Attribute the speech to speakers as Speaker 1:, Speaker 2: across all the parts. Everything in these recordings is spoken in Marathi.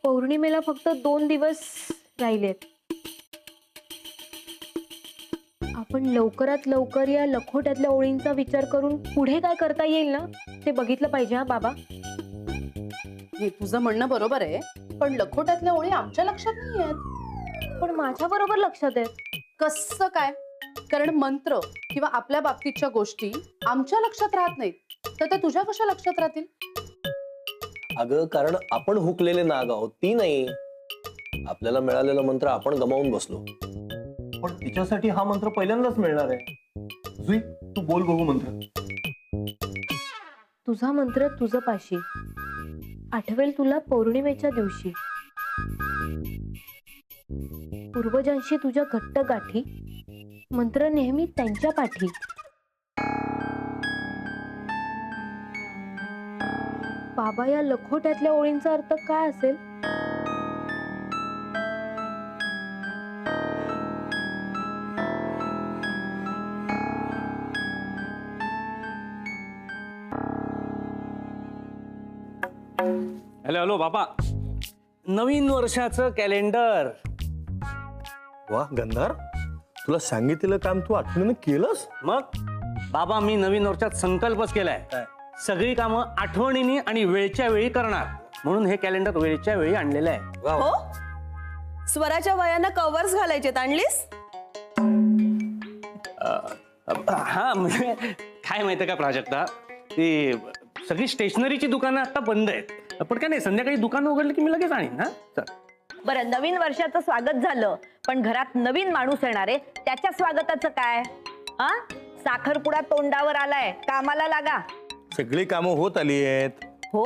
Speaker 1: पौर्णिमेला फक्त 2 दिवस राहिलेत. आपण लवकरात लवकर या लखोट्यातल्या ओळींचा विचार करून पुढे काय करता येईल ना ते बघितलं पाहिजे. हा बाबा,
Speaker 2: हे तुझं म्हणणं बरोबर आहे, पण लखोट्यातल्या ओळी आमच्या लक्षात नाही आहेत.
Speaker 1: पण माझ्या बरोबर लक्षात आहे.
Speaker 2: कसं काय? कारण मंत्र किंवा आपल्या बाबतीतच्या गोष्टी आमच्या लक्षात राहत नाहीत, तर त्या तुझ्या कशा लक्षात राहतील?
Speaker 3: अगं, कारण आपण हुकलेले नाग आहोत, ती नाही. आपल्याला मिळालेला मंत्र आपण गमावून बसलो, पण तिच्यासाठी हा मंत्र पहिल्यांदाच मिळणार आहे. जुई, तू बोल बघू मंत्र.
Speaker 1: तुझा मंत्र तुझं पाशी, आठवेल तुला पौर्णिमेच्या दिवशी. पूर्वजांशी तुझ्या घट्ट गाठी, मंत्र नेहमी त्यांच्या पाठी. बाबा, या लखोट्यातल्या ओळींचा अर्थ काय असेल?
Speaker 4: हॅलो हॅलो बाबा, नवीन वर्षाचं कॅलेंडर.
Speaker 3: वा गंधार, तुला सांगितलेलं काम तू आठवणीने केलंस.
Speaker 4: मग बाबा, मी नवीन वर्षात संकल्पच केलाय, सगळी कामं आठवणीने आणि वेळच्या वेळी करणार, म्हणून हे कॅलेंडर वेळच्या वेळी आणलेलं आहे.
Speaker 5: हो, स्वराच्या वयानं कव्हर्स घालायचे, आणलीस?
Speaker 4: हा, म्हणजे काय माहितीये का प्राजक्ता, ती सगळी स्टेशनरीची दुकानं आता बंद आहेत, पण काय नाही, संध्याकाळी दुकान उघडलं की मी लगेच आणीन. हा चल.
Speaker 6: बरं, नवीन वर्षाचं स्वागत झालं, पण घरात नवीन माणूस येणार आहे, त्याच्या स्वागताचं काय? हा, साखरपुडा तोंडावर आलाय, कामाला लागा.
Speaker 3: सगळी कामं होत आली आहेत.
Speaker 6: हो,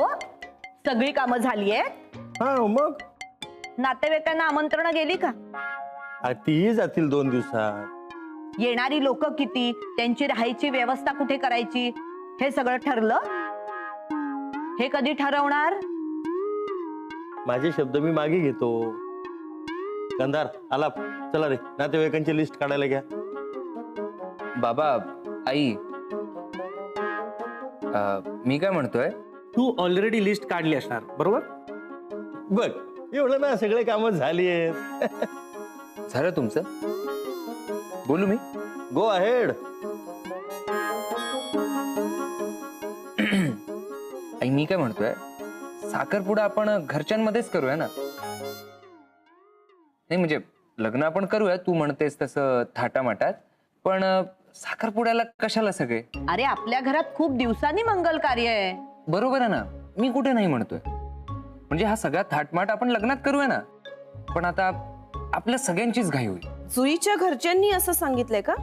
Speaker 6: सगळी कामं झाली आहेत.
Speaker 3: हा, मग
Speaker 6: नातेवाईकांना आमंत्रण गेली का?
Speaker 3: तीही जातील 2 दिवसात.
Speaker 6: येणारी लोक किती, त्यांची राहायची व्यवस्था कुठे करायची, हे सगळं ठरलं? हे कधी ठरवणार?
Speaker 3: माझे शब्द मी मागे घेतो. गंधार, आलाप, चला रे, नातेवाईकांची लिस्ट काढायला घ्या.
Speaker 7: बाबा, आई, मी काय म्हणतोय,
Speaker 4: तू ऑलरेडी लिस्ट काढली असणार, बरोबर?
Speaker 3: बघ, एवढं ना, सगळे कामं झाली आहेत.
Speaker 7: झालं तुमचं? बोलू मी?
Speaker 3: Go ahead.
Speaker 7: आई, मी काय म्हणतोय, साखरपुडा आपण घरच्यांमध्येच करूया ना. नाही म्हणजे लग्न आपण करूया, तू म्हणतेस तसं थाटामाटात, पण साखरपुड्याला कशाला सगळे?
Speaker 6: अरे, आपल्या घरात खूप दिवसांनी मंगल कार्य आहे.
Speaker 7: बरोबर आहे ना, मी कुठे नाही म्हणतोय. म्हणजे हा सगळा थाटमाट आपण लग्नात करूया ना, पण आता आपल्या सगळ्यांचीच घाई होईल.
Speaker 5: जुईच्या घरच्यांनी असं सांगितलंय का?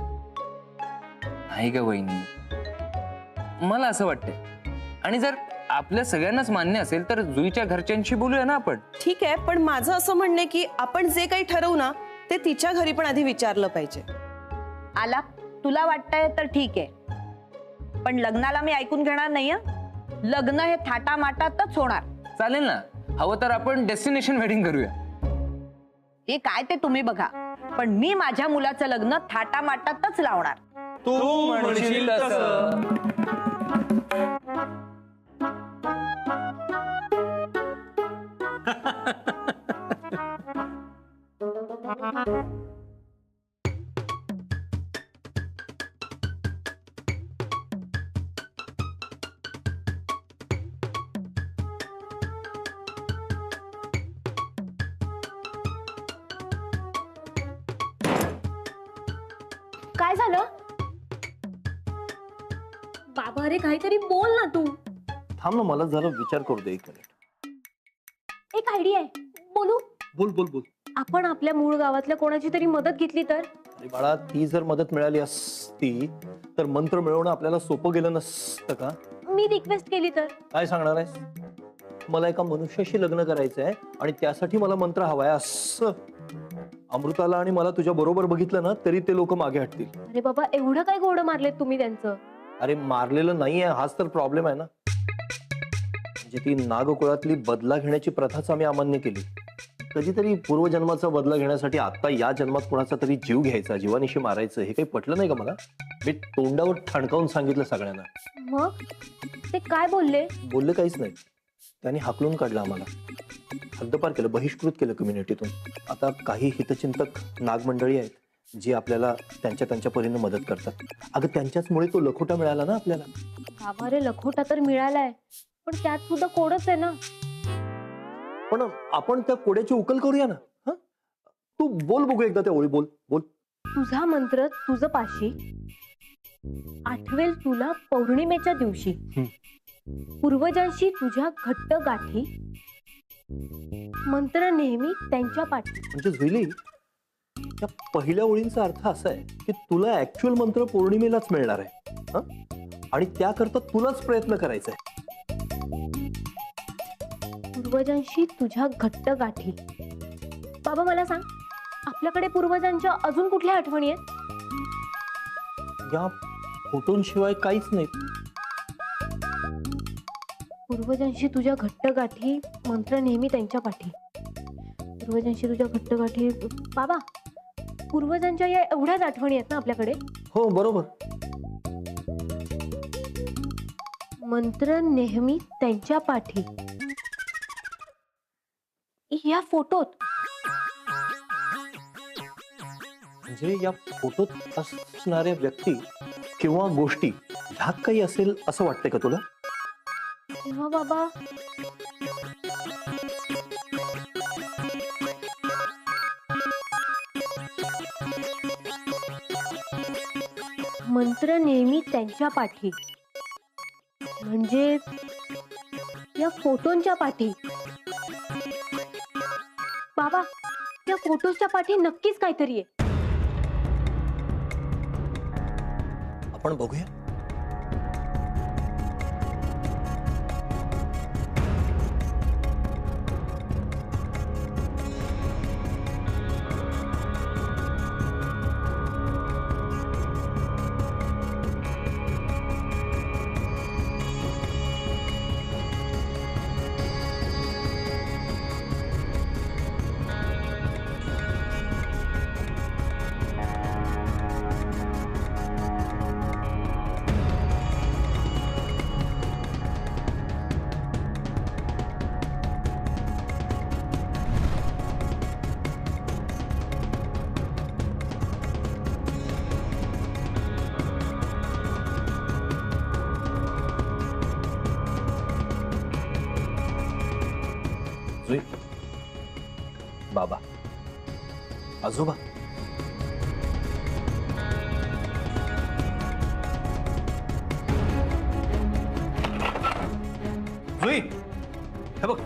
Speaker 7: नाही ग वहिनी, मला असं वाटतंय. आणि जर आपल्या सगळ्यांनाच मान्य असेल तर जुईच्या घरच्यांशी बोलूया ना आपण.
Speaker 5: ठीक आहे, पण माझं असं म्हणणं आहे की आपण जे काही ठरवू ना ते तिच्या घरी पण आधी विचारलं पाहिजे.
Speaker 6: आला, तुला वाटतंय तर ठीक आहे, पण लग्नाला मी ऐकून घेणार नाही. लग्न हे थाटामाटातच होणार.
Speaker 7: चालेल ना, हवं तर आपण डेस्टिनेशन वेडिंग करूया.
Speaker 6: हे काय ते तुम्ही बघा, पण मी माझ्या मुलाचं लग्न थाटामाटातच लावणार.
Speaker 7: तू म्हणशील तसं.
Speaker 1: काय झालं बाबा? अरे काहीतरी बोल ना तू.
Speaker 3: थांब ना, मला जरा विचार करू दे 1 मिनिट.
Speaker 1: एक आयडिया आहे, बोलू?
Speaker 3: बोल बोल बोल.
Speaker 1: आपण आपल्या मूळ गावातल्या कोणाची तरी मदत घेतली तर?
Speaker 3: अरे बाळा, ती जर मदत मिळाली असती तर मंत्र मिळवणं आपल्याला सोपं गेलं नसतं का?
Speaker 1: मी रिक्वेस्ट केली तर?
Speaker 3: काय सांगणार आहेस? मला एका मनुष्याशी लग्न करायचं आहे आणि त्यासाठी मला मंत्र हवाय असं. अमृताला आणि मला तुझ्या बरोबर बघितलं ना तरी ते लोक मागे हटतील.
Speaker 1: अरे बाबा, एवढं काय घोडं मारलेत तुम्ही त्यांचं?
Speaker 3: अरे मारलेलं नाहीये, हाच तर प्रॉब्लेम आहे ना. म्हणजे ती नागकुळातली बदला घेण्याची प्रथाच आम्ही अमान्य केली. कधीतरी पूर्वजन्माचा बदला घेण्यासाठी आता या जन्मात कोणाचा तरी जीव घ्यायचा, जीवानिशी मारायचं, हे काही पटलं नाही का मला? मी तोंडावर ठणकावून सांगितलं सगळ्यांना.
Speaker 1: मग ते काय बोलले?
Speaker 3: बोलले काहीच नाही, त्यांनी हाकलून काढलं आम्हाला. हद्दपार केलं, बहिष्कृत केलं कम्युनिटीतून. आता काही हितचिंतक नागमंडळी आहेत जी आपल्याला त्यांच्या त्यांच्या परीने मदत करतात. अगं त्यांच्याचमुळे तो लखोटा मिळाला ना आपल्याला.
Speaker 1: बाबा रे, लखोटा तर मिळालाय, पण त्यात सुद्धा कोडच आहे ना.
Speaker 3: पण आपण त्या कोड्याची उकल करूया ना. हा, तू बोल बघू एकदा त्या ओळी, बोल बोल.
Speaker 1: तुझा मंत्र तुझं पाशी, आठवेल तुला पौर्णिमेच्या दिवशी. पूर्वजांशी तुझ्या घट्ट गाठी, मंत्र नेहमी त्यांच्या पाठी.
Speaker 3: म्हणजे जुईली, या पहिल्या ओळींचा अर्थ असा आहे की तुला ऍक्च्युअल मंत्र पौर्णिमेलाच मिळणार आहे. हा? आणि त्याकरता तुलाच प्रयत्न करायचा आहे.
Speaker 1: पूर्वजांशी तुझ्या घट्ट गाठी. बाबा मला सांग, आपल्याकडे पूर्वजांच्या अजून कुठल्या आठवणी आहेत?
Speaker 3: या फोटोंशिवाय काहीच नाही.
Speaker 1: पूर्वजांशी तुझ्या घट्ट गाठी, मंत्र नेहमी त्यांच्या पाठी. पूर्वजांशी तुझ्या घट्ट गाठी. बाबा, पूर्वजांच्या या एवढ्याच आठवणी आहेत ना आपल्याकडे?
Speaker 3: हो बरोबर.
Speaker 1: मंत्र नेहमी त्यांच्या पाठी. या फोटोत
Speaker 3: म्हणजे या फोटोत असणाऱ्या व्यक्ती किंवा गोष्टी ह्यात काही असेल असं वाटतंय का तुला?
Speaker 1: तेव्हा बाबा, मंत्र नेहमी त्यांच्या पाठी म्हणजे या फोटोंच्या पाठी. बाबा, या फोटोच्या पाठी नक्कीच काहीतरी आहे.
Speaker 3: आपण बघूया. जुई, बाबा, आजोबा, जुई, हे बघ.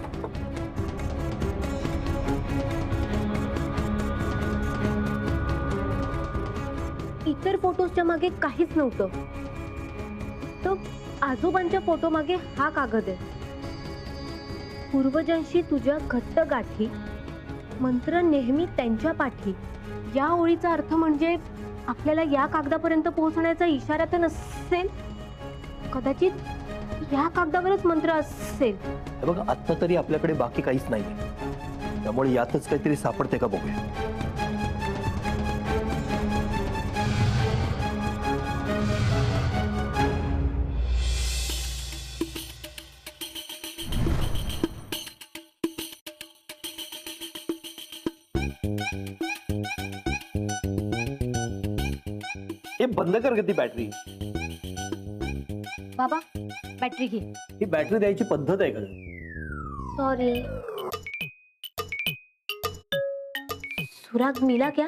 Speaker 1: इतर फोटोच्या मागे काहीच नव्हतं. तो आजोबांच्या फोटो मागे हा कागद आहे. पूर्वजांशी तुझ्या घट्ट गाठी, मंत्र नेहमी त्यांच्या पाठी. या ओळीचा अर्थ म्हणजे आपल्याला या कागदापर्यंत पोहोचण्याचा इशारा तर नसेल, कदाचित या कागदावरच मंत्र असेल.
Speaker 3: हे बघ, आता तरी आपल्याकडे बाकी काहीच नाहीये, त्यामुळे यातच काहीतरी सापडते का बघूया. हे बंद कर ग ती बॅटरी.
Speaker 1: बाबा, बॅटरी घे.
Speaker 3: ही बॅटरी द्यायची पद्धत आहे का?
Speaker 1: सॉरी. सुराग मिला क्या?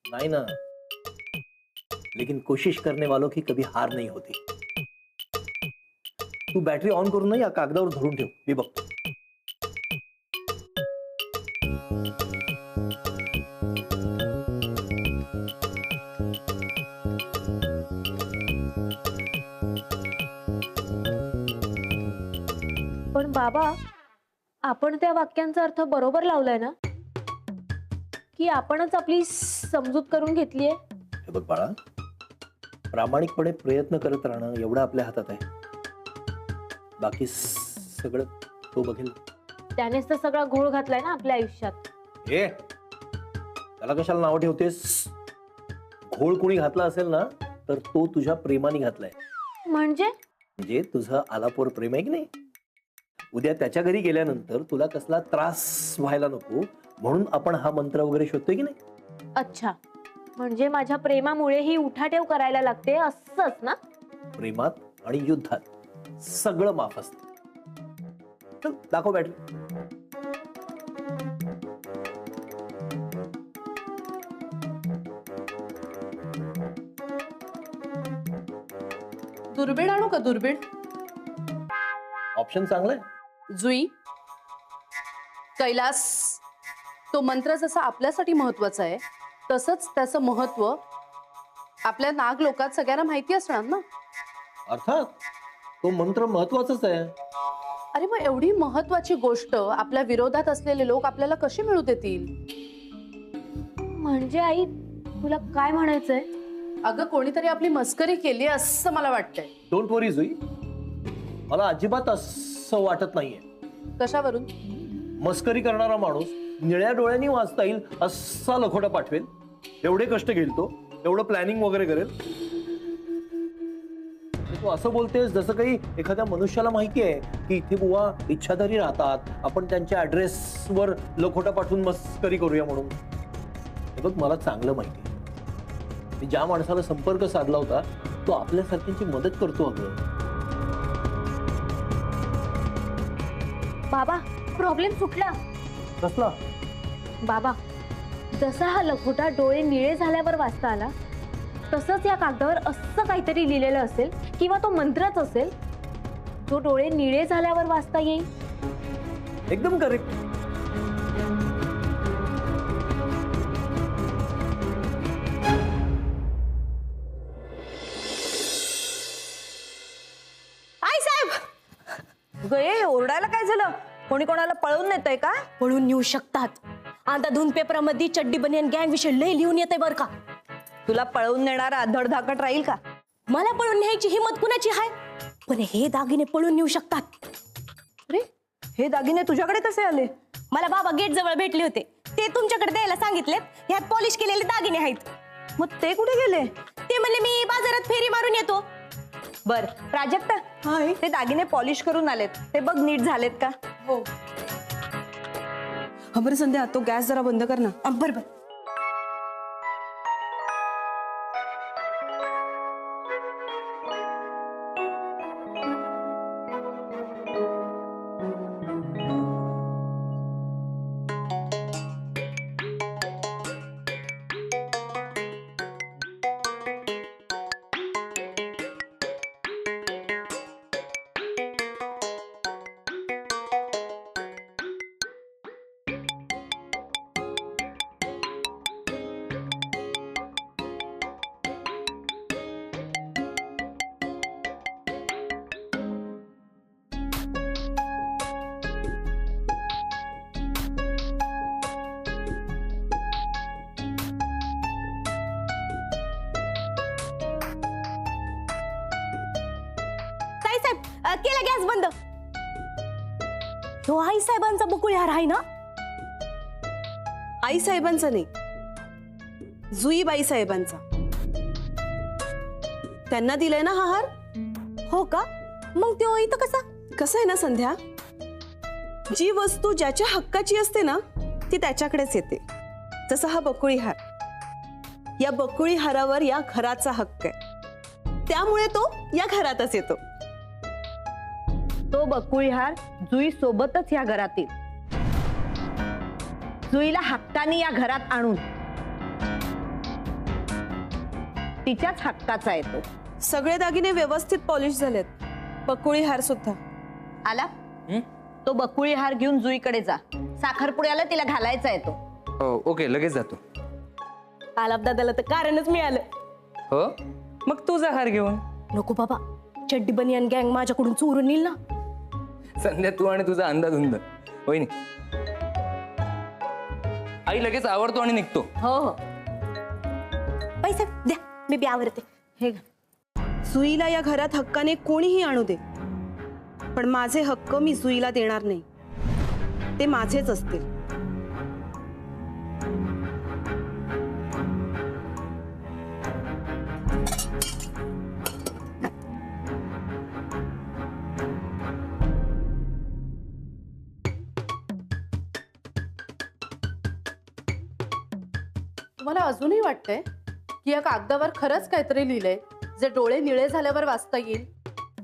Speaker 3: नहीं ना, लेकिन कोशिश करने वालों की कभी हार नहीं होती. तू बॅटरी ऑन करून ना या कागदावर धरून ठेव, मी बघतो.
Speaker 1: पण बाबा, आपण त्या वाक्यांचा अर्थ बरोबर लावलाय ना? की आपणच आपली समजूत करून घेतलीये?
Speaker 3: हे बघ बाळा, प्रामाणिकपणे प्रयत्न करत राहणं एवढं आपल्या हातात आहे. बाकी सगळं तो बघेल.
Speaker 1: त्यानेच तर सगळा घोळ घातलाय ना आपल्या आयुष्यात.
Speaker 3: ए, त्याला कशाला नाव ठेवतेस? घोळ कोणी घातला असेल ना तर तो तुझ्या प्रेमाने घातलाय.
Speaker 1: म्हणजे
Speaker 3: म्हणजे तुझं आलापोर प्रेम आहे की नाही, उद्या त्याच्या घरी गेल्यानंतर तुला कसला त्रास व्हायला नको म्हणून आपण हा मंत्र वगैरे शोधतोय की नाही.
Speaker 1: अच्छा, म्हणजे माझ्या प्रेमामुळे ही उठाठेव करायला लागते असंच ना?
Speaker 3: प्रेमात आणि युद्धात सगळं माफ असतं. चल, दाखव बॅटरी.
Speaker 2: दुर्बीण आणू का दुर्बीण?
Speaker 3: ऑप्शन चांगला आहे.
Speaker 2: जुई, कैलास, तो मंत्र जसा आपल्यासाठी महत्वाचा आहे तसंच त्याचं महत्व आपल्या नाग लोकात सगळ्यांना माहिती असणार ना.
Speaker 3: अर्थात तो मंत्र महत्वाचाच आहे.
Speaker 2: अरे मग एवढी महत्वाची गोष्ट आपल्या विरोधात असलेले लोक आपल्याला कशी मिळू देतील?
Speaker 1: म्हणजे आई, तुला काय म्हणायचंय?
Speaker 2: अगं कोणीतरी आपली मस्करी केली असं मला वाटतंय.
Speaker 3: डोंट वरी जुई, मला अजिबात असं वाटत नाहीये.
Speaker 2: कशावरून?
Speaker 3: मस्करी करणारा माणूस निळ्या डोळ्यांनी वाचता येईल असा लखोटा पाठवेल, एवढे कष्ट घेईल तो, एवढं प्लॅनिंग वगैरे करेल. तू असं बोलतेस जसं काही एखाद्या मनुष्याला माहिती आहे की इथे बुवा इच्छाधारी राहतात, आपण त्यांच्या ऍड्रेसवर लखोटा पाठवून मस्करी करूया म्हणून. हे बघ, मला चांगलं माहिती आहे मी ज्या माणसाला संपर्क साधला होता तो आपल्यासारख्यांची मदत करतो. अगं
Speaker 1: बाबा, प्रॉब्लेम सुटला.
Speaker 3: कसला?
Speaker 1: बाबा, जसा हा लखोटा डोळे निळे झाल्यावर वाचता आला तसंच या कागदावर असं काहीतरी लिहिलेलं असेल किंवा तो मंत्रच असेल जो डोळे निळे झाल्यावर वाचता येईल.
Speaker 3: एकदम करेक्ट.
Speaker 5: आई साहेब,
Speaker 6: गये, ओरडायला काय झालं? कोणी कोणाला पळवून नेतंय का?
Speaker 8: पळून नेऊ शकतात. अंधाधुंद पेपरामध्ये चड्डी बनियन गँग विषय लय लिहून येते बर का.
Speaker 6: तुला पळवून नेणारा धडधाकट राहील का?
Speaker 8: मला पळून न्यायची हिंमत कुणाची आहे? पण हे दागिने पळून नेऊ शकतात.
Speaker 6: अरे, हे दागिने तुझ्याकडे कसे आले?
Speaker 8: मला बाबा गेट जवळ भेटले होते, ते तुमच्याकडे द्यायला सांगितलेत. ह्यात पॉलिश केलेले दागिने आहेत.
Speaker 6: मग ते कुठे गेले?
Speaker 8: ते म्हणले मी बाजारात फेरी मारून येतो.
Speaker 6: बर, प्राजक्ता, ते दागिने पॉलिश करून आलेत, ते बघ नीट झालेत का?
Speaker 5: हो. बरं संध्या, तो गॅस जरा बंद कर ना.
Speaker 8: बरोबर. केला गॅस बंद. तो आई साहेबांचा बकुळी हार आहे ना?
Speaker 5: आई साहेबांचा नाही, जुईबाई साहेबांचा. त्यांना दिलाय ना हा हार.
Speaker 8: हो का? मग तो इथं कसा?
Speaker 5: कसं आहे ना संध्या, जी वस्तू ज्याच्या हक्काची असते ना ती त्याच्याकडेच येते. जसा हा बकुळी हार, या बकुळी हारावर या घराचा हक्क आहे, त्यामुळे तो या घरातच येतो.
Speaker 6: तो बकुळी हार जुई सोबतच या घरात येईल. जुईला हक्काने या घरात आणून तिच्याच हक्काचा येतो.
Speaker 5: सगळे दागिने व्यवस्थित पॉलिश झालेत, बकुळी हार सुद्धा.
Speaker 6: आला? तो बकुळी हार घेऊन जुईकडे जा. साखरपुड्याला तिला घालायचा येतो.
Speaker 7: हो, ओके, लगेच जातो.
Speaker 8: आलाप दादाला तर कारणच मिळालं.
Speaker 7: हो, मग तुझा हार घेऊन.
Speaker 8: नको बाबा, चड्डी बनियन गँग माझ्याकडून चोरून नेईल ना.
Speaker 7: संध्या, तू आणि तुझा अंदाधुंद. होईनी, आई लगेच आवडतो आणि निघतो.
Speaker 6: हो हो,
Speaker 8: पैसे द्या, मी बी आवरते.
Speaker 6: हे
Speaker 5: जुईला या घरात हक्काने कोणीही आणू दे, पण माझे हक्क मी जुईला देणार नाही. ते माझेच असतील.
Speaker 2: तुम्हाला अजूनही वाटतंय की या कागदावर खरंच काहीतरी लिहिलंय जे डोळे निळे झाल्यावर वाचता येईल?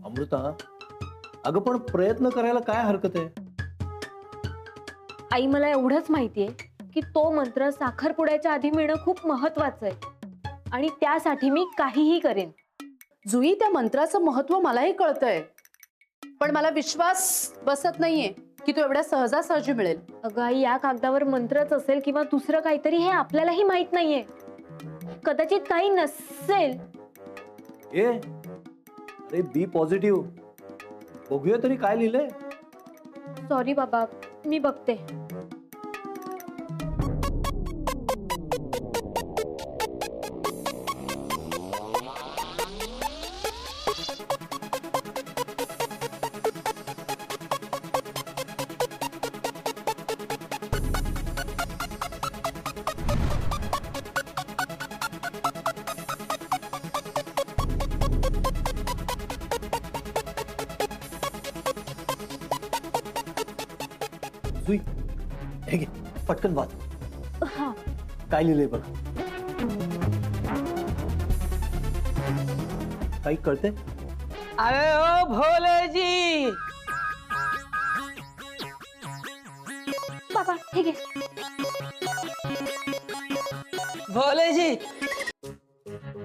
Speaker 3: अमृता, अगं पण प्रयत्न करायला काय हरकत आहे?
Speaker 1: आई, मला एवढंच माहितीये की तो मंत्र साखरपुड्याच्या आधी मिळणं खूप महत्वाचं आहे आणि त्यासाठी मी काहीही करेन.
Speaker 2: जुई, त्या मंत्राचं महत्व मलाही कळतंय, पण मला विश्वास बसत नाहीये की तो एवढ्या सहजासहजी मिळेल.
Speaker 1: अगं आई, या कागदावर मंत्रच असेल किंवा दुसरं काहीतरी हे आपल्यालाही माहित नाहीये. कदाचित काही नसेल.
Speaker 3: अरे बी पॉझिटिव्ह, बघूया तरी काय लिहिलंय.
Speaker 1: सॉरी बाबा, मी बघते.
Speaker 3: जुई, हे घे, पटकन वाच.
Speaker 1: हा,
Speaker 3: काय लिहिलंय बघ. काही कळतंय?
Speaker 9: अरे ओ भोले जी,
Speaker 1: बाबा हे घे.
Speaker 9: भोले जी,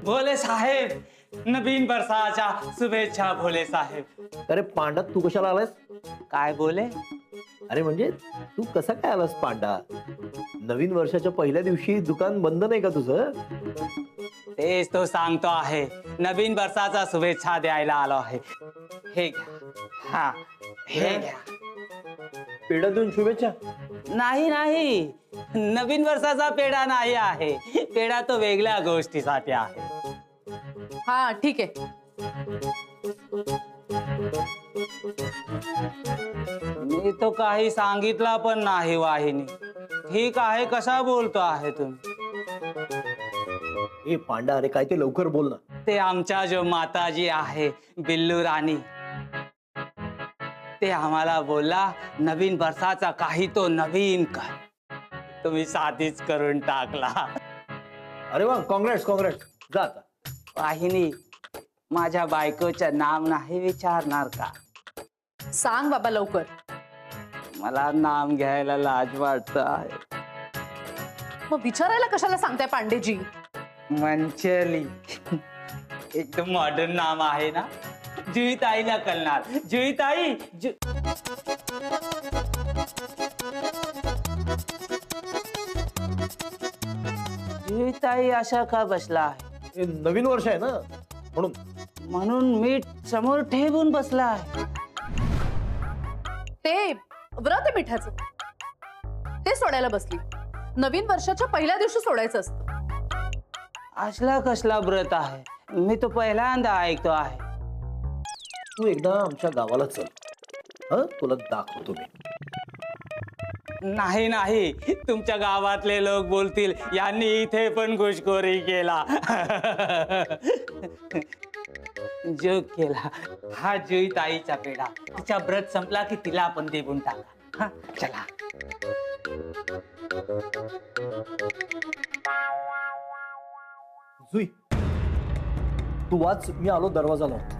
Speaker 9: भोले साहेब, नवीन वर्षाच्या शुभेच्छा भोले साहेब.
Speaker 3: अरे पांडा, तू कशाला आलास?
Speaker 9: काय बोले?
Speaker 3: अरे म्हणजे तू कसा काय आलास पांडा? नवीन वर्षाच्या पहिल्या दिवशी दुकान बंद नाही का तुझं?
Speaker 9: तेच तो सांगतो आहे, नवीन वर्षाचा शुभेच्छा द्यायला आलो आहे. हे घ्या. हा, हे घ्या.
Speaker 3: पेढा देऊन शुभेच्छा?
Speaker 9: नाही नाही, नवीन वर्षाचा पेढा नाही आहे. पेढा तो वेगळ्या गोष्टीसाठी आहे.
Speaker 2: हा ठीक आहे.
Speaker 9: मी तो काही सांगितला पण नाही वाहिनी. ठीक आहे, कसा बोलतो आहे तुम्ही?
Speaker 3: ए पांडा, अरे काय ते लवकर बोल ना.
Speaker 9: ते आमच्या जो माताजी आहे बिल्लू राणी, ते आम्हाला बोलला नवीन वर्षाचा काही तो नवीन कर. तुम्ही साधीच करून टाकला.
Speaker 3: अरे वा, काँग्रेस काँग्रेस. जा आता.
Speaker 9: वाहिनी, माझ्या बायकोचं नाव नाही विचारणार का?
Speaker 2: सांग बाबा लवकर.
Speaker 9: मला नाम घ्यायला लाज वाटत आहे.
Speaker 2: मग विचारायला कशाला सांगताय पांडेजी?
Speaker 9: मंचली. एकदम मॉडर्न नाम आहे ना. जुईताईला कळणार. जुईताई. जुईताई अशा का बसला आहे?
Speaker 3: हे नवीन वर्ष आहे ना, म्हणून.
Speaker 9: म्हणून मीठ समोर ठेवून बसला आहे.
Speaker 2: ते व्रत आहे मिठाचं, ते सोडायला बसली. नवीन वर्षाच्या पहिल्या दिवशी सोडायचं असतं.
Speaker 9: असला कसला व्रत आहे? मी तो पहिल्यांदा ऐकतो आहे.
Speaker 3: तू एकदा आमच्या गावाला चल, तुला दाखवतो मी.
Speaker 9: नाही नाही, तुमच्या गावातले लोक बोलतील यांनी इथे पण घुसखोरी केला. जोक केला. हा जुईताईचा पेढा. तिचा व्रत संपला की तिला पण देऊन टाका. हा, चला.
Speaker 3: जुई, तू वाच, मी आलो दरवाजा लावून.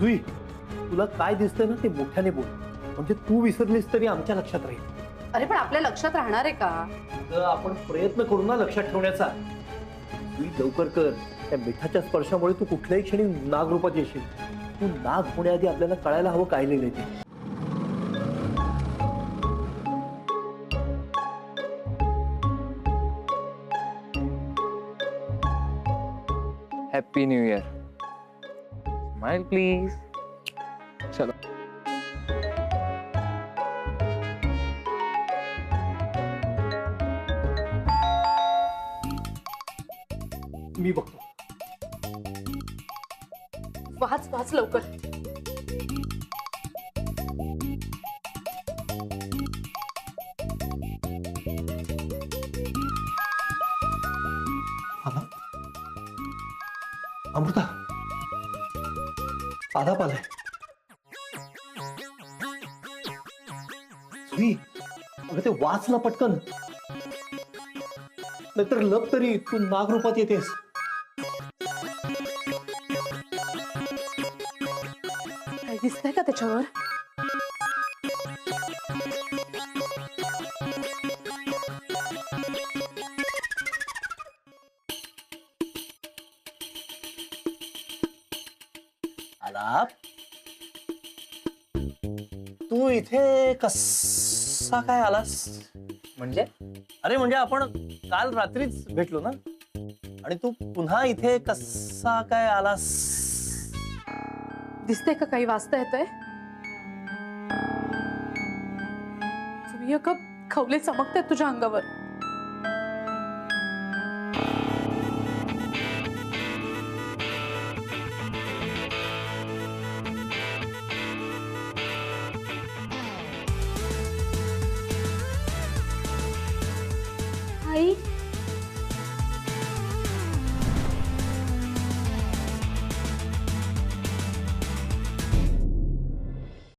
Speaker 3: जुई, तुला काय दिसतंय ना ते मोठ्याने बोल, म्हणजे तू विसरलीस तरी आमच्या लक्षात राहील.
Speaker 2: अरे पण आपल्या लक्षात राहणार आहे का?
Speaker 3: आपण प्रयत्न करू ना लक्षात ठेवण्याचा. जुई, लवकर कर. त्या मिठाच्या स्पर्शामुळे तू कुठल्याही क्षणी नाग रूपात येशील. तू नाग होण्याआधी आपल्याला कळायला हवं काय लिहिलंय ते.
Speaker 7: Happy new year. Smile please. चलो.
Speaker 2: मी बघतो. वाच वाच लवकर.
Speaker 3: आला अमृता, आलाप आलाय. जुई, अगं ते वाच ना पटकन, नाहीतर लप तरी तू नागरूपात येतेस.
Speaker 2: काय दिसतंय का त्याच्यावर?
Speaker 3: आलाप, तू इथे कसा काय आलास?
Speaker 7: म्हणजे
Speaker 3: अरे म्हणजे आपण काल रात्रीच भेटलो ना, आणि तू पुन्हा इथे कसा काय आलास?
Speaker 2: दिसतंय का काही वाचता येतंय? सूर्य खवले चमकतायत तुझ्या अंगावर.
Speaker 1: आई